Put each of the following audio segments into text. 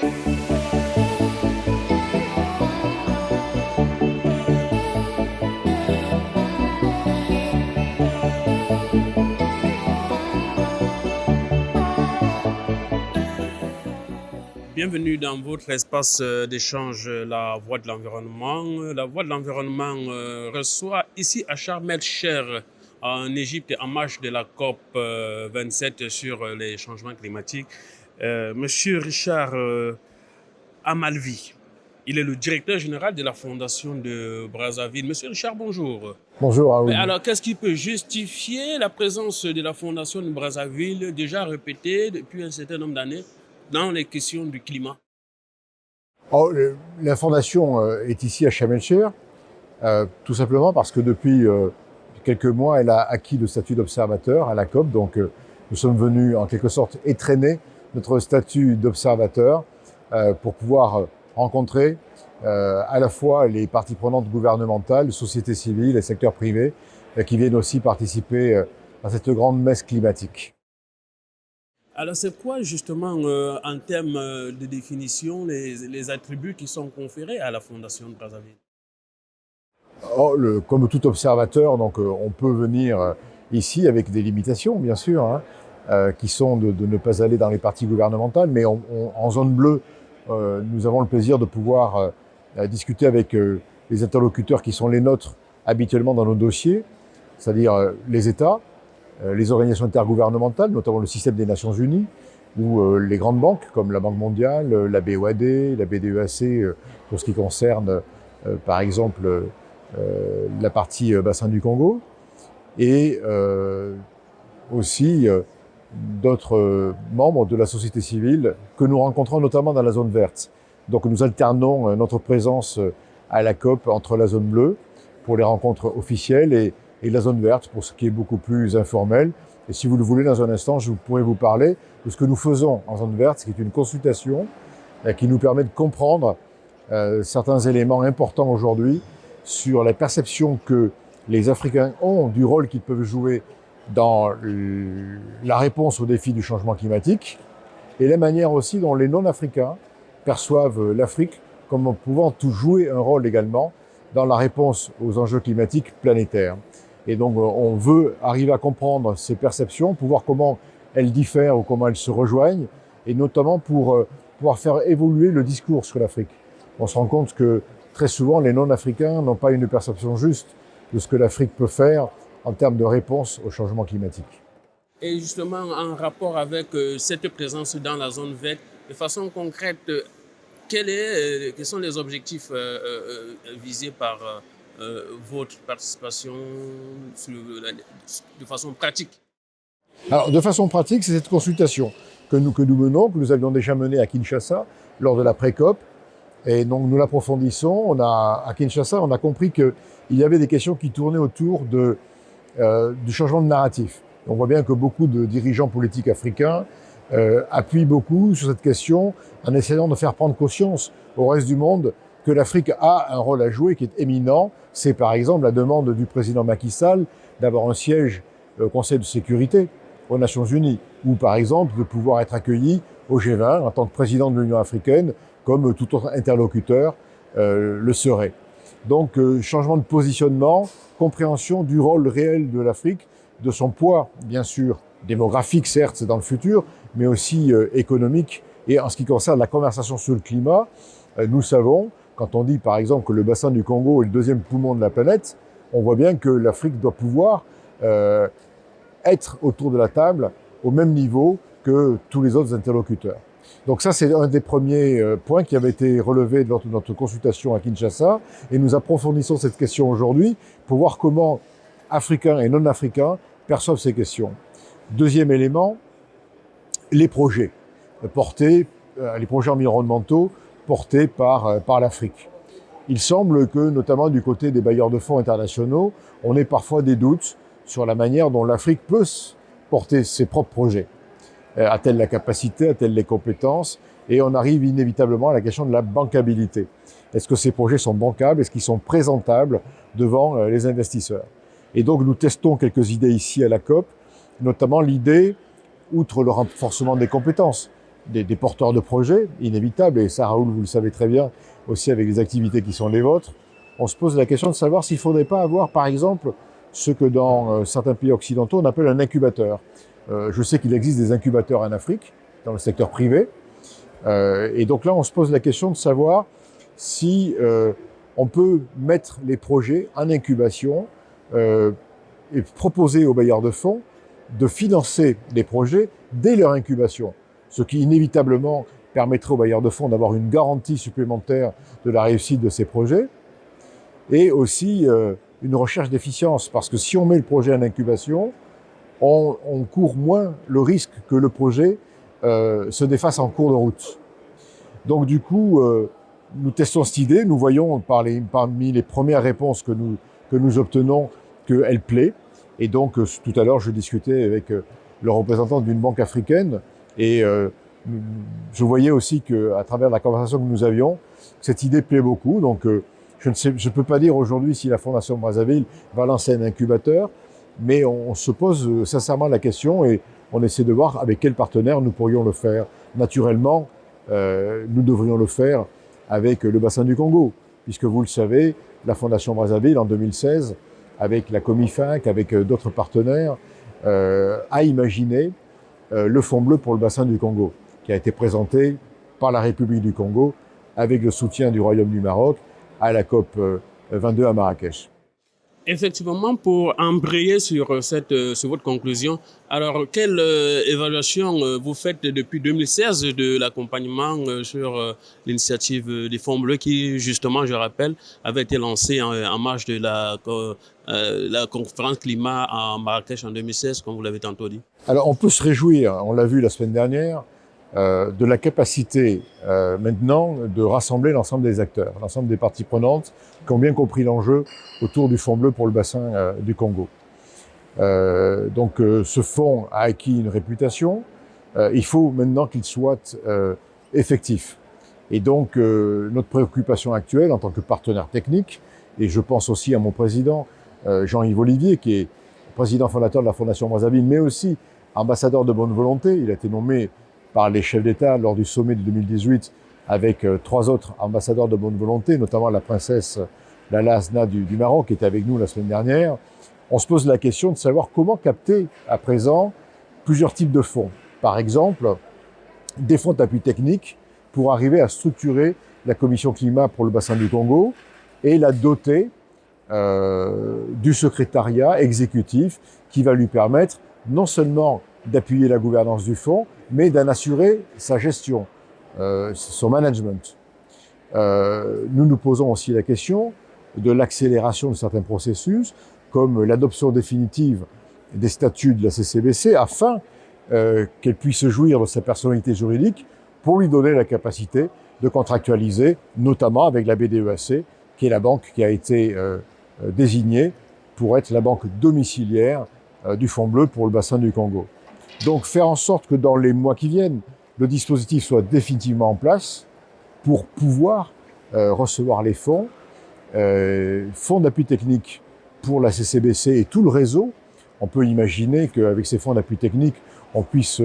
Bienvenue dans votre espace d'échange La Voix de l'Environnement. La Voix de l'Environnement reçoit ici à Sharm el-Sheikh en Égypte en marge de la COP 27 sur les changements climatiques. Monsieur Richard Amalvi, il est le directeur général de la Fondation de Brazzaville. Monsieur Richard, bonjour. Bonjour Raoul. Alors, qu'est-ce qui peut justifier la présence de la Fondation de Brazzaville, déjà répétée depuis un certain nombre d'années, dans les questions du climat? La Fondation est ici à Sharm el-Sheikh, tout simplement parce que depuis quelques mois, elle a acquis le statut d'observateur à la COP. Donc, nous sommes venus en quelque sorte étrenner notre statut d'observateur pour pouvoir rencontrer à la fois les parties prenantes gouvernementales, société civile et secteur privé qui viennent aussi participer à cette grande messe climatique. Alors, c'est quoi justement, en termes de définition, les attributs qui sont conférés à la Fondation de Brazzaville? Comme tout observateur, donc, on peut venir ici avec des limitations, bien sûr, qui sont de ne pas aller dans les parties gouvernementales, mais en zone bleue, nous avons le plaisir de pouvoir discuter avec les interlocuteurs qui sont les nôtres habituellement dans nos dossiers, c'est-à-dire les États, les organisations intergouvernementales, notamment le système des Nations Unies, ou les grandes banques comme la Banque mondiale, la BOAD, la BDEAC, pour ce qui concerne par exemple la partie bassin du Congo, et aussi d'autres membres de la société civile que nous rencontrons notamment dans la zone verte. Donc nous alternons notre présence à la COP entre la zone bleue pour les rencontres officielles et la zone verte pour ce qui est beaucoup plus informel. Et si vous le voulez, dans un instant, je pourrais vous parler de ce que nous faisons en zone verte, qui est une consultation qui nous permet de comprendre certains éléments importants aujourd'hui sur la perception que les Africains ont du rôle qu'ils peuvent jouer dans la réponse aux défis du changement climatique et la manière aussi dont les non-africains perçoivent l'Afrique comme pouvant jouer un rôle également dans la réponse aux enjeux climatiques planétaires. Et donc, on veut arriver à comprendre ces perceptions, pour voir comment elles diffèrent ou comment elles se rejoignent, et notamment pour pouvoir faire évoluer le discours sur l'Afrique. On se rend compte que très souvent, les non-africains n'ont pas une perception juste de ce que l'Afrique peut faire en termes de réponse au changement climatique. Et justement, en rapport avec cette présence dans la zone verte, de façon concrète, quels sont les objectifs visés par votre participation de façon pratique? Alors, de façon pratique, c'est cette consultation que nous menons, que nous avions déjà menée à Kinshasa lors de la pré-COP. Et donc, nous l'approfondissons. À Kinshasa, on a compris qu'il y avait des questions qui tournaient autour du changement de narratif. On voit bien que beaucoup de dirigeants politiques africains appuient beaucoup sur cette question en essayant de faire prendre conscience au reste du monde que l'Afrique a un rôle à jouer qui est éminent. C'est par exemple la demande du président Macky Sall d'avoir un siège au Conseil de sécurité aux Nations Unies, ou par exemple de pouvoir être accueilli au G20 en tant que président de l'Union africaine, comme tout autre interlocuteur le serait. Donc, changement de positionnement, compréhension du rôle réel de l'Afrique, de son poids, bien sûr, démographique, certes, c'est dans le futur, mais aussi économique. Et en ce qui concerne la conversation sur le climat, nous savons, quand on dit par exemple que le bassin du Congo est le deuxième poumon de la planète, on voit bien que l'Afrique doit pouvoir être autour de la table au même niveau que tous les autres interlocuteurs. Donc ça, c'est un des premiers points qui avait été relevé lors de notre consultation à Kinshasa, et nous approfondissons cette question aujourd'hui pour voir comment Africains et non-Africains perçoivent ces questions. Deuxième élément, les projets les projets environnementaux portés par l'Afrique. Il semble que, notamment du côté des bailleurs de fonds internationaux, on ait parfois des doutes sur la manière dont l'Afrique peut porter ses propres projets. A-t-elle la capacité, a-t-elle les compétences? Et on arrive inévitablement à la question de la bancabilité. Est-ce que ces projets sont bancables? Est-ce qu'ils sont présentables devant les investisseurs? Et donc nous testons quelques idées ici à la COP, notamment l'idée, outre le renforcement des compétences, des porteurs de projets, inévitables, et ça, Raoul, vous le savez très bien, aussi avec les activités qui sont les vôtres, on se pose la question de savoir s'il ne faudrait pas avoir, par exemple, ce que dans certains pays occidentaux, on appelle un incubateur. Je sais qu'il existe des incubateurs en Afrique, dans le secteur privé, et donc là, on se pose la question de savoir si on peut mettre les projets en incubation et proposer aux bailleurs de fonds de financer les projets dès leur incubation, ce qui inévitablement permettrait aux bailleurs de fonds d'avoir une garantie supplémentaire de la réussite de ces projets, et aussi une recherche d'efficience, parce que si on met le projet en incubation, on court moins le risque que le projet se défasse en cours de route. Donc du coup, nous testons cette idée, nous voyons parmi les premières réponses que nous obtenons qu'elle plaît. Et donc tout à l'heure, je discutais avec le représentant d'une banque africaine et je voyais aussi qu'à travers la conversation que nous avions, cette idée plaît beaucoup. Donc je ne peux pas dire aujourd'hui si la Fondation Brazzaville va lancer un incubateur, mais on se pose sincèrement la question et on essaie de voir avec quel partenaire nous pourrions le faire. Naturellement, nous devrions le faire avec le bassin du Congo, puisque vous le savez, la Fondation Brazzaville, en 2016, avec la Comifac, avec d'autres partenaires, a imaginé le Fonds bleu pour le bassin du Congo, qui a été présenté par la République du Congo, avec le soutien du Royaume du Maroc, à la COP 22 à Marrakech. Effectivement, pour embrayer sur votre conclusion, alors quelle évaluation vous faites depuis 2016 de l'accompagnement sur l'initiative des Fonds Bleus qui, justement, je rappelle, avait été lancée en marge de la conférence climat à Marrakech en 2016, comme vous l'avez tantôt dit? Alors on peut se réjouir, on l'a vu la semaine dernière, de la capacité maintenant de rassembler l'ensemble des acteurs, l'ensemble des parties prenantes qui ont bien compris l'enjeu autour du Fonds bleu pour le bassin du Congo. Donc ce fonds a acquis une réputation, il faut maintenant qu'il soit effectif. Et donc notre préoccupation actuelle en tant que partenaire technique, et je pense aussi à mon président Jean-Yves Olivier, qui est président fondateur de la Fondation Brazzaville, mais aussi ambassadeur de bonne volonté. Il a été nommé par les chefs d'État lors du sommet de 2018 avec 3 autres ambassadeurs de bonne volonté, notamment la princesse Lala Asna du Maroc, qui était avec nous la semaine dernière. On se pose la question de savoir comment capter à présent plusieurs types de fonds. Par exemple, des fonds d'appui technique pour arriver à structurer la commission climat pour le bassin du Congo et la doter du secrétariat exécutif qui va lui permettre non seulement d'appuyer la gouvernance du fonds, mais d'en assurer sa gestion, son management. Nous nous posons aussi la question de l'accélération de certains processus, comme l'adoption définitive des statuts de la CCBC, afin qu'elle puisse jouir de sa personnalité juridique pour lui donner la capacité de contractualiser, notamment avec la BDEAC, qui est la banque qui a été désignée pour être la banque domiciliaire du Fonds bleu pour le bassin du Congo. Donc faire en sorte que dans les mois qui viennent, le dispositif soit définitivement en place pour pouvoir recevoir les fonds, fonds d'appui technique pour la CCBC et tout le réseau. On peut imaginer qu'avec ces fonds d'appui technique, on puisse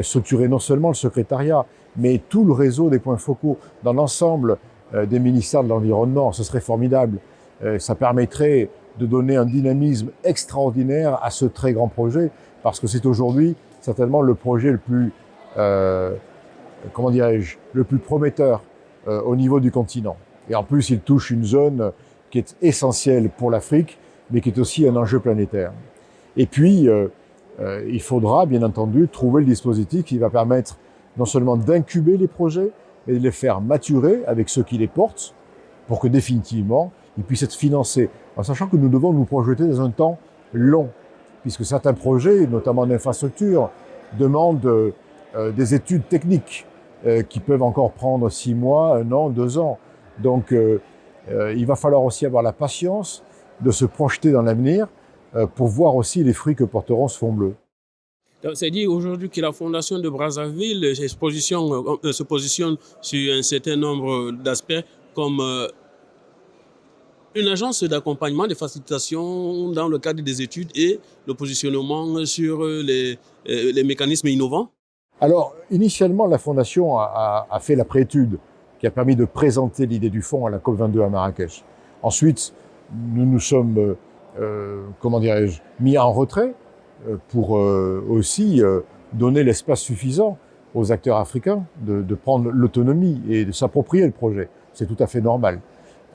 structurer non seulement le secrétariat, mais tout le réseau des points focaux dans l'ensemble des ministères de l'Environnement. Ce serait formidable. Ça permettrait de donner un dynamisme extraordinaire à ce très grand projet, parce que c'est aujourd'hui certainement le projet le plus, le plus prometteur au niveau du continent. Et en plus, il touche une zone qui est essentielle pour l'Afrique, mais qui est aussi un enjeu planétaire. Et puis, il faudra, bien entendu, trouver le dispositif qui va permettre non seulement d'incuber les projets, mais de les faire maturer avec ceux qui les portent, pour que définitivement, ils puissent être financés, en sachant que nous devons nous projeter dans un temps long, puisque certains projets, notamment en infrastructure, demandent des études techniques qui peuvent encore prendre 6 mois, 1 an, 2 ans. Donc, il va falloir aussi avoir la patience de se projeter dans l'avenir pour voir aussi les fruits que porteront ce Fonds bleu. C'est dit aujourd'hui que la Fondation de Brazzaville se positionne sur un certain nombre d'aspects comme une agence d'accompagnement, de facilitation dans le cadre des études et le positionnement sur les mécanismes innovants. Alors, initialement, la Fondation a fait la préétude qui a permis de présenter l'idée du fonds à la COP22 à Marrakech. Ensuite, nous nous sommes, comment dirais-je, mis en retrait pour aussi donner l'espace suffisant aux acteurs africains de prendre l'autonomie et de s'approprier le projet. C'est tout à fait normal.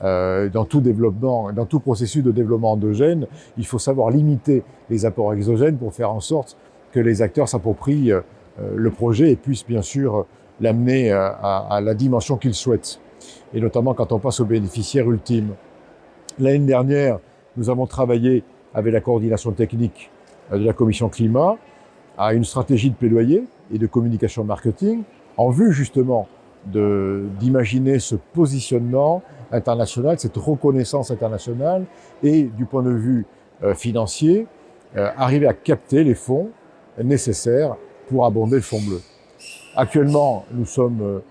Dans tout développement, dans tout processus de développement endogène, il faut savoir limiter les apports exogènes pour faire en sorte que les acteurs s'approprient le projet et puissent bien sûr l'amener à la dimension qu'ils souhaitent. Et notamment quand on passe aux bénéficiaires ultimes. L'année dernière, nous avons travaillé avec la coordination technique de la Commission Climat à une stratégie de plaidoyer et de communication marketing en vue justement d'imaginer ce positionnement international, cette reconnaissance internationale et du point de vue financier, arriver à capter les fonds nécessaires pour abonder le fonds bleu. Actuellement, nous sommes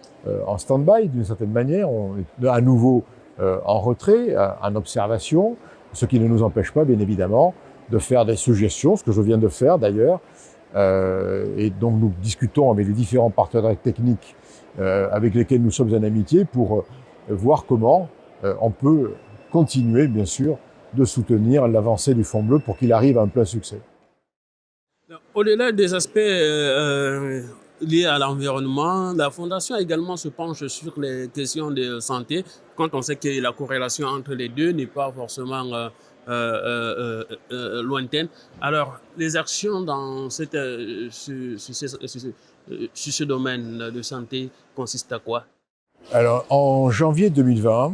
en stand-by d'une certaine manière, on est à nouveau en retrait, en observation, ce qui ne nous empêche pas bien évidemment de faire des suggestions, ce que je viens de faire d'ailleurs, et donc nous discutons avec les différents partenaires techniques avec lesquels nous sommes en amitié pour voir comment on peut continuer, bien sûr, de soutenir l'avancée du Fonds bleu pour qu'il arrive à un plein succès. Au-delà des aspects liés à l'environnement, la Fondation également se penche sur les questions de santé, quand on sait que la corrélation entre les deux n'est pas forcément lointaine. Alors, les actions dans sur ce domaine de santé consistent à quoi? Alors, en janvier 2020,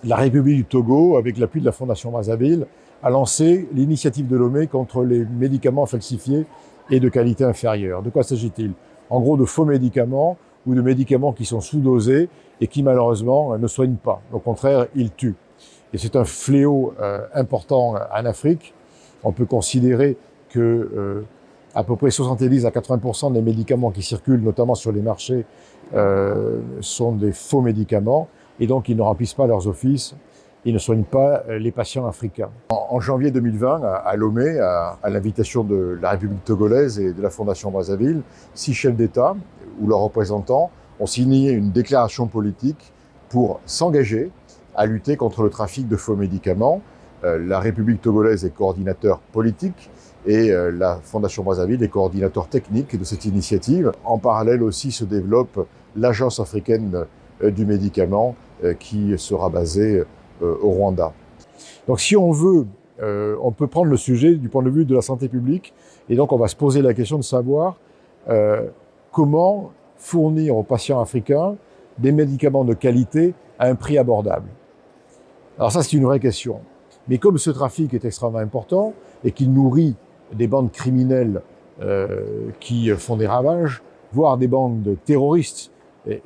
la République du Togo, avec l'appui de la Fondation Brazzaville, a lancé l'initiative de Lomé contre les médicaments falsifiés et de qualité inférieure. De quoi s'agit-il? En gros, de faux médicaments ou de médicaments qui sont sous-dosés et qui malheureusement ne soignent pas. Au contraire, ils tuent. Et c'est un fléau important en Afrique. On peut considérer que à peu près 70 à 80% des médicaments qui circulent, notamment sur les marchés, sont des faux médicaments et donc ils ne remplissent pas leurs offices, ils ne soignent pas les patients africains. En janvier 2020, à Lomé, à l'invitation de la République togolaise et de la Fondation Brazzaville, 6 chefs d'État ou leurs représentants ont signé une déclaration politique pour s'engager à lutter contre le trafic de faux médicaments. La République togolaise est coordinateur politique et la Fondation Brazzaville est coordinateur technique de cette initiative. En parallèle aussi se développe l'Agence africaine du médicament qui sera basée au Rwanda. Donc si on veut, on peut prendre le sujet du point de vue de la santé publique et donc on va se poser la question de savoir comment fournir aux patients africains des médicaments de qualité à un prix abordable. Alors ça, c'est une vraie question. Mais comme ce trafic est extrêmement important et qu'il nourrit des bandes criminelles qui font des ravages, voire des bandes de terroristes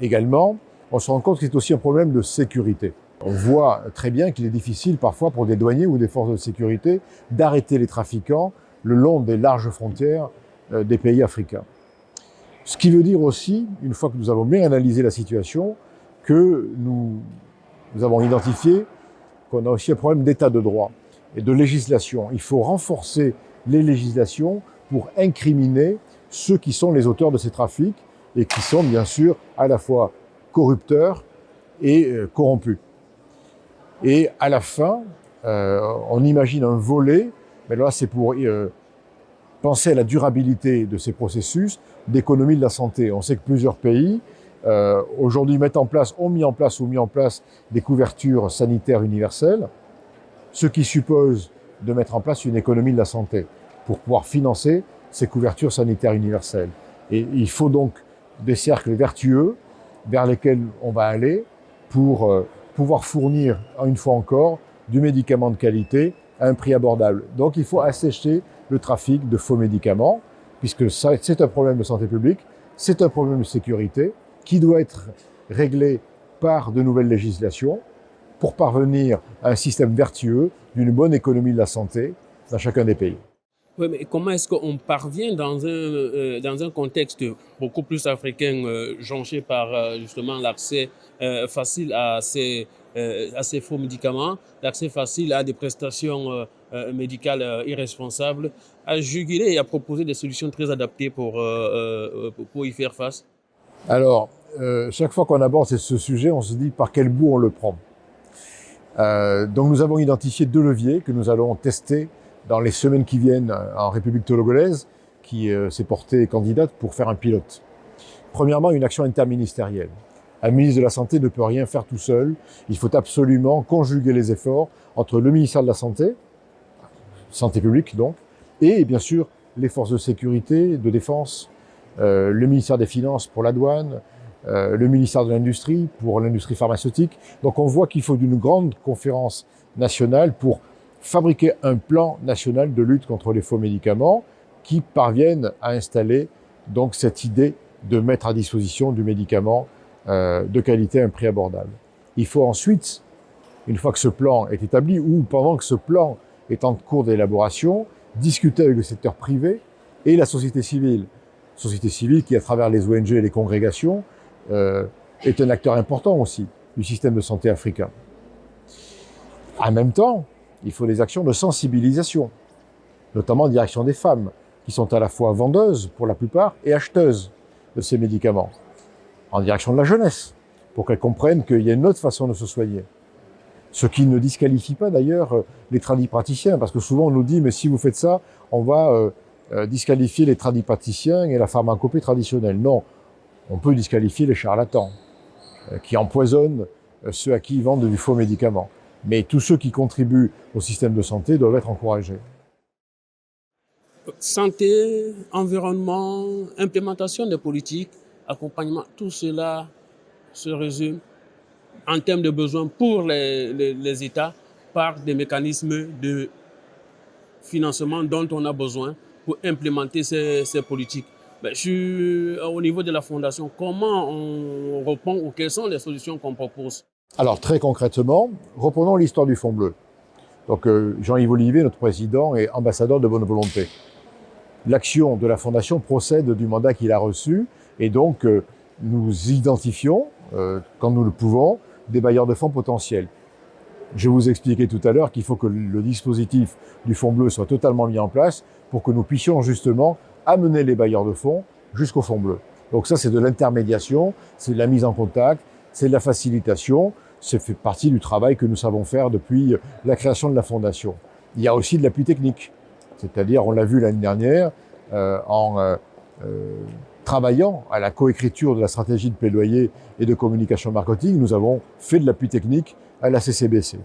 également, on se rend compte que c'est aussi un problème de sécurité. On voit très bien qu'il est difficile parfois pour des douaniers ou des forces de sécurité d'arrêter les trafiquants le long des larges frontières des pays africains. Ce qui veut dire aussi, une fois que nous avons bien analysé la situation, que nous avons identifié qu'on a aussi un problème d'état de droit et de législation. Il faut renforcer les législations pour incriminer ceux qui sont les auteurs de ces trafics et qui sont bien sûr à la fois corrupteurs et corrompus. Et à la fin, on imagine un volet, mais là c'est pour penser à la durabilité de ces processus d'économie de la santé. On sait que plusieurs pays aujourd'hui ont mis en place des couvertures sanitaires universelles, ce qui suppose de mettre en place une économie de la santé pour pouvoir financer ces couvertures sanitaires universelles. Et il faut donc des cercles vertueux vers lesquels on va aller pour pouvoir fournir, une fois encore, du médicament de qualité à un prix abordable. Donc il faut assécher le trafic de faux médicaments, puisque c'est un problème de santé publique, c'est un problème de sécurité, qui doit être réglé par de nouvelles législations pour parvenir à un système vertueux d'une bonne économie de la santé dans chacun des pays. Oui, mais comment est-ce qu'on parvient dans un contexte beaucoup plus africain, jonché par justement l'accès facile à ces à ces faux médicaments, l'accès facile à des prestations médicales irresponsables, à juguler et à proposer des solutions très adaptées pour y faire face? Alors, chaque fois qu'on aborde ce sujet, on se dit par quel bout on le prend. Donc nous avons identifié 2 leviers que nous allons tester dans les semaines qui viennent en République togolaise, qui s'est portée candidate pour faire un pilote. Premièrement, une action interministérielle. Un ministre de la Santé ne peut rien faire tout seul. Il faut absolument conjuguer les efforts entre le ministère de la Santé, Santé publique donc, et bien sûr les forces de sécurité, de défense, le ministère des Finances pour la douane, le ministère de l'Industrie pour l'industrie pharmaceutique. Donc on voit qu'il faut d'une grande conférence nationale pour fabriquer un plan national de lutte contre les faux médicaments qui parvienne à installer donc cette idée de mettre à disposition du médicament de qualité à un prix abordable. Il faut ensuite, une fois que ce plan est établi ou pendant que ce plan est en cours d'élaboration, discuter avec le secteur privé et la société civile. Société civile qui, à travers les ONG et les congrégations, est un acteur important aussi du système de santé africain. En même temps, il faut des actions de sensibilisation, notamment en direction des femmes, qui sont à la fois vendeuses, pour la plupart, et acheteuses de ces médicaments. En direction de la jeunesse, pour qu'elles comprennent qu'il y a une autre façon de se soigner. Ce qui ne disqualifie pas d'ailleurs les tradipraticiens, parce que souvent on nous dit « mais si vous faites ça, on va disqualifier les tradipraticiens et la pharmacopée traditionnelle ». Non, on peut disqualifier les charlatans, qui empoisonnent ceux à qui ils vendent du faux médicament. Mais tous ceux qui contribuent au système de santé doivent être encouragés. Santé, environnement, implémentation des politiques, accompagnement, tout cela se résume en termes de besoins pour les États par des mécanismes de financement dont on a besoin pour implémenter ces politiques. Mais au niveau de la Fondation, comment on répond ou quelles sont les solutions qu'on propose? Alors très concrètement, reprenons l'histoire du Fonds bleu. Donc Jean-Yves Olivier, notre président, est ambassadeur de bonne volonté. L'action de la Fondation procède du mandat qu'il a reçu et donc nous identifions, quand nous le pouvons, des bailleurs de fonds potentiels. Je vous expliquais tout à l'heure qu'il faut que le dispositif du Fonds bleu soit totalement mis en place pour que nous puissions justement amener les bailleurs de fonds jusqu'au Fonds bleu. Donc ça, c'est de l'intermédiation, c'est de la mise en contact, c'est de la facilitation, ça fait partie du travail que nous savons faire depuis la création de la Fondation. Il y a aussi de l'appui technique, c'est-à-dire, on l'a vu l'année dernière, en travaillant à la coécriture de la stratégie de plaidoyer et de communication marketing, nous avons fait de l'appui technique à la CCBC.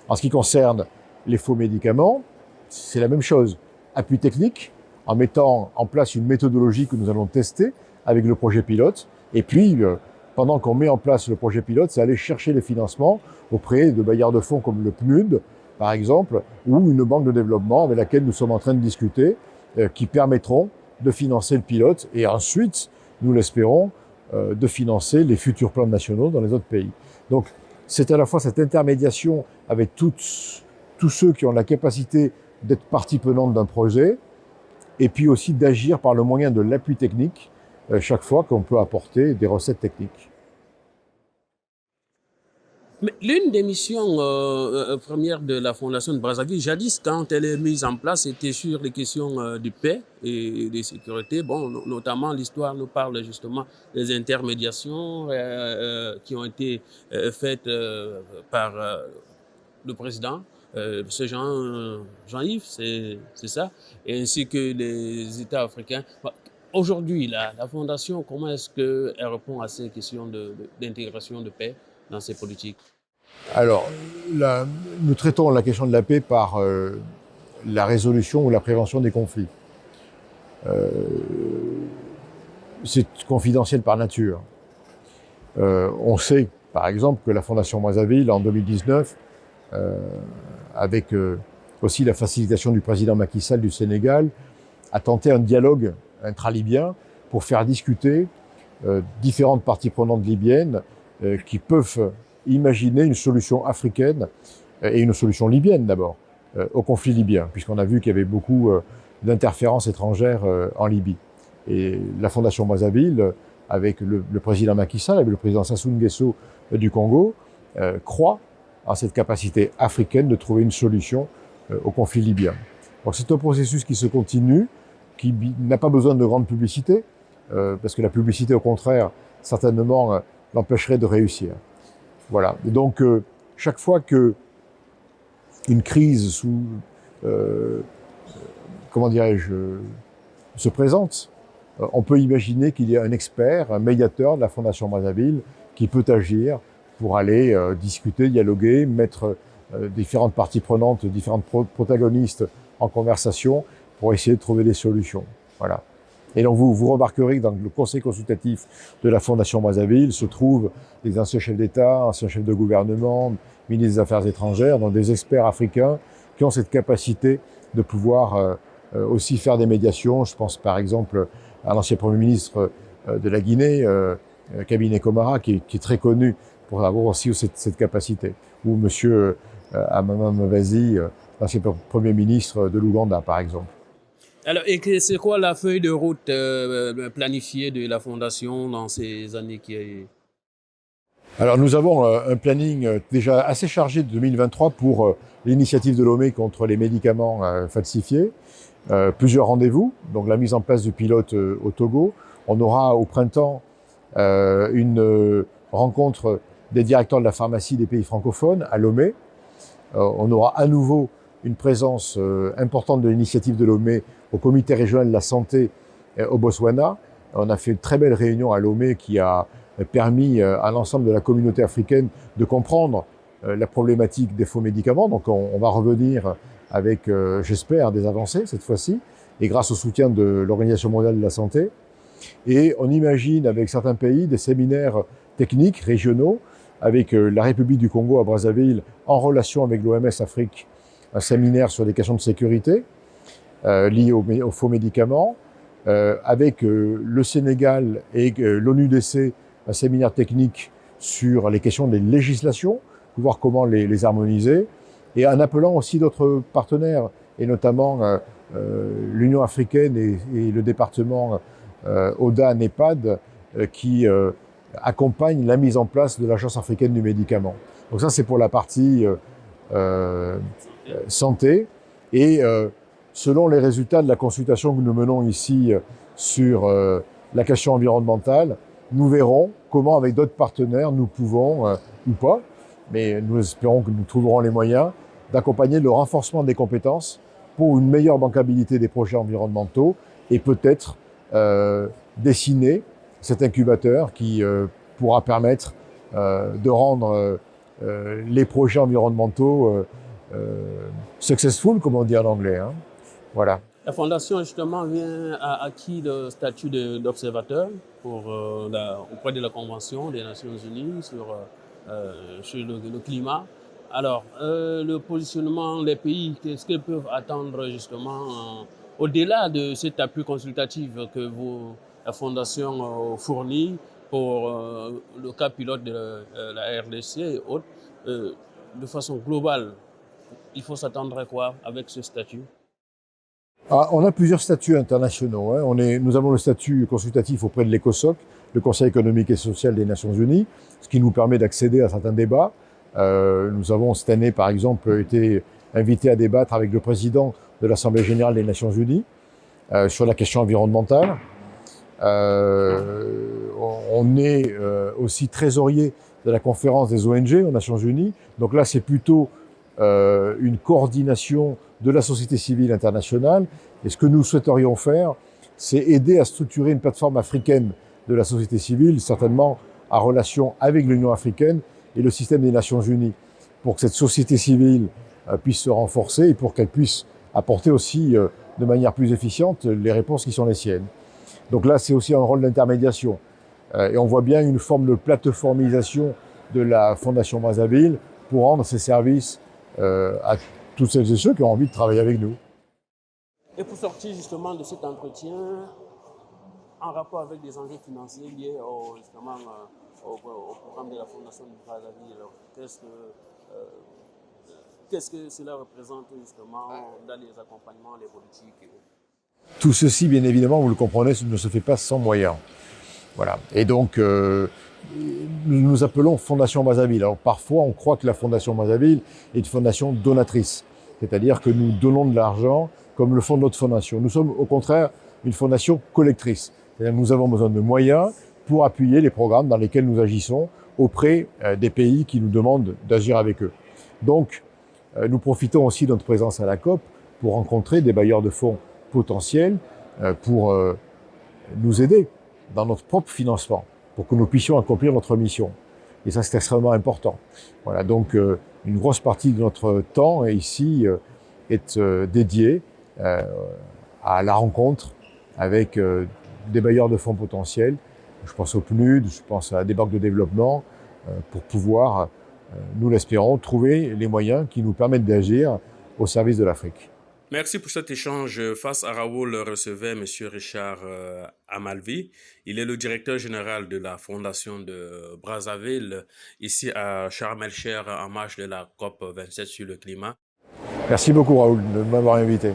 En ce qui concerne les faux médicaments, c'est la même chose. Appui technique, en mettant en place une méthodologie que nous allons tester avec le projet pilote. Et puis, pendant qu'on met en place le projet pilote, c'est aller chercher les financements auprès de bailleurs de fonds comme le PNUD, par exemple, ou une banque de développement avec laquelle nous sommes en train de discuter, qui permettront de financer le pilote et ensuite, nous l'espérons, de financer les futurs plans nationaux dans les autres pays. Donc, c'est à la fois cette intermédiation avec tous ceux qui ont la capacité d'être partie prenante d'un projet, et puis aussi d'agir par le moyen de l'appui technique chaque fois qu'on peut apporter des recettes techniques. Mais l'une des missions premières de la Fondation de Brazzaville, jadis, quand elle est mise en place, c'était sur les questions de paix et de sécurité. Bon, notamment, l'histoire nous parle justement des intermédiations qui ont été faites par le président, ce Jean-Yves, c'est ça, et ainsi que les États africains. Aujourd'hui, la Fondation, comment est-ce qu'elle répond à ces questions d'intégration de paix dans ses politiques? Alors, nous traitons la question de la paix par la résolution ou la prévention des conflits. C'est confidentiel par nature. On sait, par exemple, que la Fondation Brazzaville, en 2019, avec aussi la facilitation du président Macky Sall du Sénégal, a tenté un dialogue intra-libyen pour faire discuter différentes parties prenantes libyennes qui peuvent imaginer une solution africaine et une solution libyenne d'abord au conflit libyen, puisqu'on a vu qu'il y avait beaucoup d'interférences étrangères en Libye. Et la Fondation Brazzaville, avec le président Macky Sall, avec le président Sassou Nguesso du Congo, croit à cette capacité africaine de trouver une solution au conflit libyen. Donc c'est un processus qui se continue, qui n'a pas besoin de grande publicité, parce que la publicité, au contraire, certainement l'empêcherait de réussir. Voilà. Et donc, chaque fois que une crise comment dirais-je, se présente, on peut imaginer qu'il y a un expert, un médiateur de la Fondation Brazzaville qui peut agir pour aller discuter, dialoguer, mettre différentes parties prenantes, différents protagonistes en conversation pour essayer de trouver des solutions. Voilà. Et donc vous remarquerez que dans le conseil consultatif de la Fondation Brazzaville se trouvent des anciens chefs d'État, anciens chefs de gouvernement, ministres des Affaires étrangères, donc des experts africains qui ont cette capacité de pouvoir aussi faire des médiations. Je pense par exemple à l'ancien Premier ministre de la Guinée, Kabine Komara, qui est très connu pour avoir aussi cette capacité. Ou monsieur Amama Mbabazi, l'ancien Premier ministre de l'Ouganda, par exemple. Alors, et c'est quoi la feuille de route planifiée de la Fondation dans ces années qui... Alors, nous avons un planning déjà assez chargé de 2023 pour l'initiative de Lomé contre les médicaments falsifiés. Plusieurs rendez-vous, donc la mise en place du pilote au Togo. On aura au printemps une rencontre des directeurs de la pharmacie des pays francophones à Lomé. On aura à nouveau une présence importante de l'initiative de Lomé au comité régional de la santé au Botswana. On a fait une très belle réunion à Lomé qui a permis à l'ensemble de la communauté africaine de comprendre la problématique des faux médicaments. Donc on va revenir avec, j'espère, des avancées cette fois-ci, et grâce au soutien de l'Organisation mondiale de la santé. Et on imagine avec certains pays des séminaires techniques régionaux, avec la République du Congo à Brazzaville, en relation avec l'OMS Afrique, un séminaire sur les questions de sécurité liées aux faux médicaments, avec le Sénégal et l'ONUDC, un séminaire technique sur les questions des législations, pour voir comment les harmoniser, et en appelant aussi d'autres partenaires, et notamment l'Union africaine et le département ODA-NEPAD, qui accompagnent la mise en place de l'Agence africaine du médicament. Donc ça, c'est pour la partie santé. Et selon les résultats de la consultation que nous menons ici sur la question environnementale, nous verrons comment, avec d'autres partenaires, nous pouvons, ou pas, mais nous espérons que nous trouverons les moyens d'accompagner le renforcement des compétences pour une meilleure bancabilité des projets environnementaux et peut-être dessiner cet incubateur qui pourra permettre de rendre les projets environnementaux successful, comme on dit en anglais. Hein. Voilà. La Fondation, justement, a acquis le statut d'observateur auprès de la Convention des Nations Unies sur le climat. Alors, le positionnement des pays, qu'est-ce qu'ils peuvent attendre justement au-delà de cet appui consultatif que la Fondation fournit pour le cas pilote de la RDC et autres, de façon globale, il faut s'attendre à quoi avec ce statut? On a plusieurs statuts internationaux. Hein. Nous avons le statut consultatif auprès de l'ECOSOC, le Conseil économique et social des Nations Unies, ce qui nous permet d'accéder à certains débats. Nous avons cette année, par exemple, été invités à débattre avec le président de l'Assemblée générale des Nations Unies sur la question environnementale. On est aussi trésorier de la conférence des ONG aux Nations Unies. Donc là, c'est plutôt une coordination de la société civile internationale. Et ce que nous souhaiterions faire, c'est aider à structurer une plateforme africaine de la société civile, certainement en relation avec l'Union africaine et le système des Nations Unies, pour que cette société civile puisse se renforcer et pour qu'elle puisse apporter aussi de manière plus efficiente les réponses qui sont les siennes. Donc là, c'est aussi un rôle d'intermédiation. Et on voit bien une forme de plateformisation de la Fondation Brazzaville pour rendre ses services à toutes celles et ceux qui ont envie de travailler avec nous. Et pour sortir justement de cet entretien, en rapport avec des enjeux financiers liés justement au programme de la Fondation Brazzaville, qu'est-ce que cela représente justement dans les accompagnements, les politiques? Tout ceci, bien évidemment, vous le comprenez, ne se fait pas sans moyens. Voilà. Et donc, nous nous appelons Fondation Brazzaville. Alors parfois, on croit que la Fondation Brazzaville est une fondation donatrice, c'est-à-dire que nous donnons de l'argent comme le font d'autres fondations. Nous sommes au contraire une fondation collectrice. C'est-à-dire que nous avons besoin de moyens pour appuyer les programmes dans lesquels nous agissons auprès des pays qui nous demandent d'agir avec eux. Donc, nous profitons aussi de notre présence à la COP pour rencontrer des bailleurs de fonds potentiels pour nous aider dans notre propre financement, pour que nous puissions accomplir notre mission. Et ça, c'est extrêmement important. Voilà, donc une grosse partie de notre temps ici est dédiée à la rencontre avec des bailleurs de fonds potentiels. Je pense au PNUD, je pense à des banques de développement, pour pouvoir, nous l'espérons, trouver les moyens qui nous permettent d'agir au service de l'Afrique. Merci pour cet échange. Face à Raoul recevait M. Richard Amalvi. Il est le directeur général de la Fondation de Brazzaville, ici à Sharm el-Sheikh, en marge de la COP 27 sur le climat. Merci beaucoup Raoul de m'avoir invité.